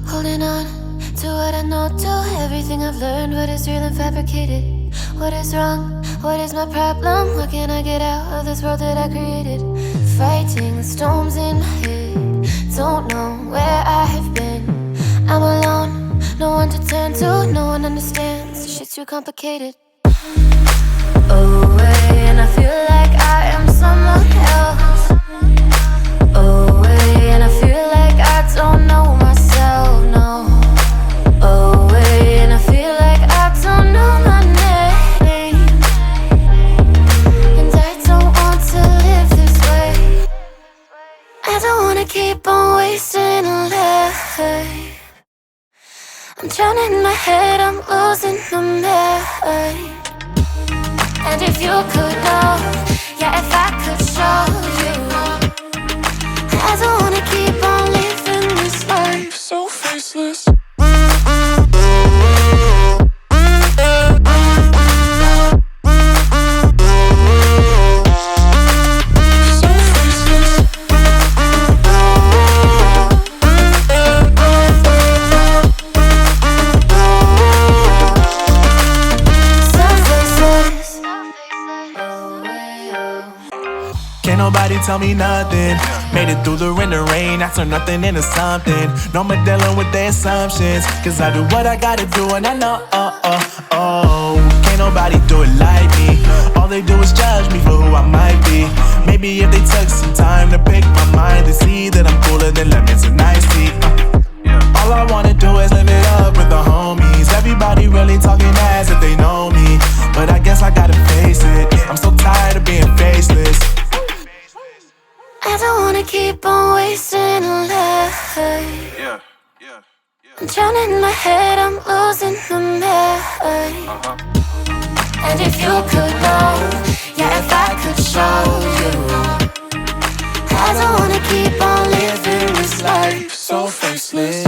Holding on to what I know, to everything I've learned. What is real and fabricated? What is wrong? What is my problem? How can I get out of this world that I created? Fighting the storms in my head. Don't know where I have been. I'm alone, no one to turn to. No one understands, this shit's too complicated. Away, and I feel like I am someone else. Away, and I feel like I don't know myself, no. Away, and I feel like I don't know my name. And I don't want to live this way. I don't wanna keep on wasting a life. I'm drowning in my head, I'm losing my mind. And if you could know, yeah, if I could show you, I don't wanna keep on living this life so faceless. Can't nobody tell me nothing. Made it through the wind and rain, I turned nothing into something. No more dealing with their assumptions, cause I do what I gotta do and I know, can't nobody do it like me. All they do is judge me for who I might be. Maybe if they took some time to pick my mind, they see that I'm cooler than lemons and iced tea. All I wanna do is live it up with the homies. Everybody really talking as if they know me, but I guess I gotta face it, I'm so tired of being faceless. I don't wanna keep on wasting a life. I'm drowning in my head, I'm losing my mind. And if you could know, yeah, if I could show you, I don't wanna keep on living this life so faceless.